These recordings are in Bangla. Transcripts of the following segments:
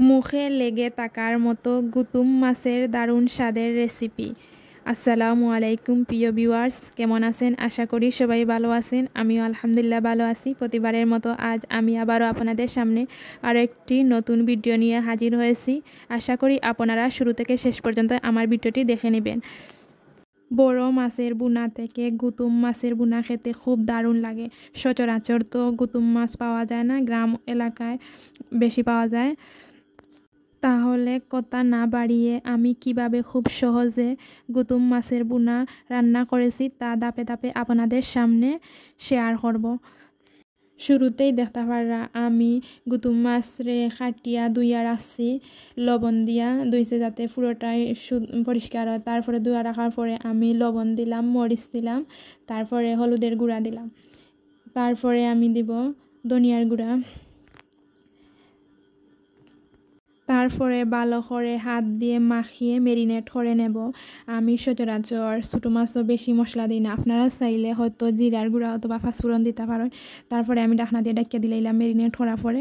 মুখে লেগে থাকার মতো গুতুম মাছের দারুণ স্বাদের রেসিপি। আসসালামু আলাইকুম প্রিয় ভিউয়ার্স, কেমন আছেন? আশা করি সবাই ভালো আছেন। আমিও আলহামদুলিল্লাহ ভালো আছি। প্রতিবারের মতো আজ আমি আবারও আপনাদের সামনে আরও একটি নতুন ভিডিও নিয়ে হাজির হয়েছি। আশা করি আপনারা শুরু থেকে শেষ পর্যন্ত আমার ভিডিওটি দেখে নেবেন। বড় মাছের বুনা থেকে গুতুম মাছের বুনা খেতে খুব দারুণ লাগে। সচরাচর তো গুতুম মাছ পাওয়া যায় না, গ্রাম এলাকায় বেশি পাওয়া যায়। তাহলে কথা না বাড়িয়ে আমি কিভাবে খুব সহজে গুতুম মাছের বুনা রান্না করেছি তা ধাপে ধাপে আপনাদের সামনে শেয়ার করব। শুরুতেই দেখতে পারা আমি গুতুম মাছ রে কাটিয়া ধুইয়া রাখছি, লবণ দিয়া ধুইছে যাতে পুরোটাই পরিষ্কার হয়। তারপরে ধুয়া রাখার পরে আমি লবণ দিলাম, মরিচ দিলাম, তারপরে হলুদের গুঁড়া দিলাম, তারপরে আমি দিব ধনিয়ার গুঁড়া, তারপরে ভালো করে হাত দিয়ে মাখিয়ে মেরিনেট করে নেব। আমি সচরাচর ছোটো মাছও বেশি মশলা দিই না, আপনারা চাইলে হয়তো জিরার গুঁড়া অথবা পাঁচফোড়ন দিতে পারেন। তারপরে আমি ঢাকনা দিয়ে ডাকিয়ে দিলাম। মেরিনেট করার পরে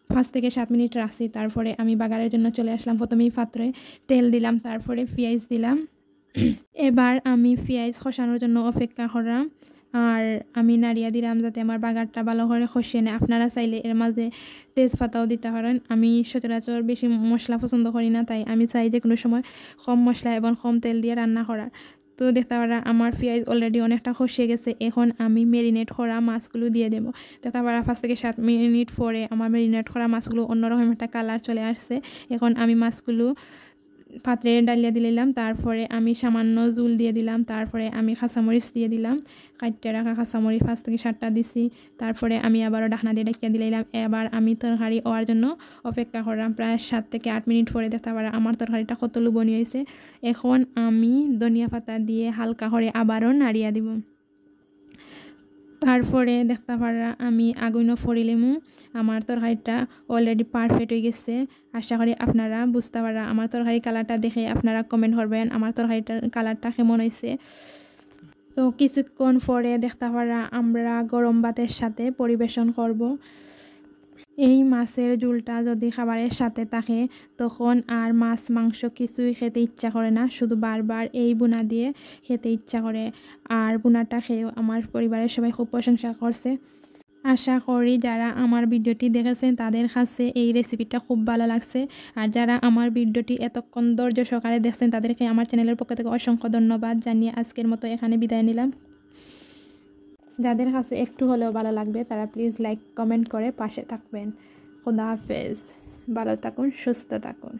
5 থেকে 7 মিনিট রাখছি। তারপরে আমি বাগারের জন্য চলে আসলাম। প্রথমেই পাত্রে তেল দিলাম, তারপরে পেঁয়াজ দিলাম। এবার আমি পেঁয়াজ খসানোর জন্য অপেক্ষা করলাম, আর আমি নাড়িয়া দিলাম যাতে আমার বাগারটা ভালো করে খসিয়ে নেয়। আপনারা চাইলে এর মাঝে তেজপাতাও দিতে পারেন। আমি সচরাচর বেশি মশলা পছন্দ করি না, তাই আমি চাই যে কোনো সময় কম মশলা এবং কম তেল দিয়ে রান্না করার। তো দেখতে পারা আমার পেঁয়াজ অলরেডি অনেকটা খসিয়ে গেছে। এখন আমি মেরিনেট করা মাছগুলো দিয়ে দেবো। দেখতে পারা 5 থেকে 7 মিনিট পরে আমার মেরিনেট করা মাছগুলো অন্যরকম একটা কালার চলে আসছে। এখন আমি মাছগুলো পাত্রে ডালিয়া দিলাম, তারপরে আমি সামান্য জুল দিয়ে দিলাম, তারপরে আমি কাঁচামরিচ দিয়ে দিলাম, কাটতে রাখা কাঁচামরিচ 5 থেকে 7টা দিছি। তারপরে আমি আবারও ঢাকনা দিয়ে ডাকিয়ে দিলাম। এবার আমি তরকারি হওয়ার জন্য অপেক্ষা করলাম। প্রায় 7 থেকে 8 মিনিট পরে দেখতে পারা আমার তরকারিটা কত লোভনীয় হয়েছে। এখন আমি ধনিয়া পাতা দিয়ে হালকা করে আবারও নাড়িয়ে দিব। তারপরে দেখতে পারা আমি আগুনও ফরিলেমু। আমার তরকারিটা অলরেডি পারফেক্ট হয়ে গেছে। আশা করি আপনারা বুঝতে পারা। আমার তরকারি কালারটা দেখে আপনারা কমেন্ট করবেন আমার তরকারিটার কালারটা কেমন হয়েছে। তো কিছুক্ষণ পরে দেখতে পারা আমরা গরম ভাতের সাথে পরিবেশন করব। এই মাছের ঝোলটা যদি খাবারের সাথে থাকে তখন আর মাছ মাংস কিছুই খেতে ইচ্ছা করে না, শুধু বারবার এই বুনা দিয়ে খেতে ইচ্ছা করে। আর বুনাটা খেয়েও আমার পরিবারের সবাই খুব প্রশংসা করছে। আশা করি যারা আমার ভিডিওটি দেখেছেন তাদের কাছে এই রেসিপিটা খুব ভালো লাগছে। আর যারা আমার ভিডিওটি এতক্ষণ ধৈর্য সহকারে দেখছেন তাদেরকে আমার চ্যানেলের পক্ষ থেকে অসংখ্য ধন্যবাদ জানিয়ে আজকের মতো এখানে বিদায় নিলাম। যাদের কাছে একটু হলেও ভালো লাগবে তারা প্লিজ লাইক কমেন্ট করে পাশে থাকবেন। খোদা হাফেজ, ভালো থাকুন, সুস্থ থাকুন।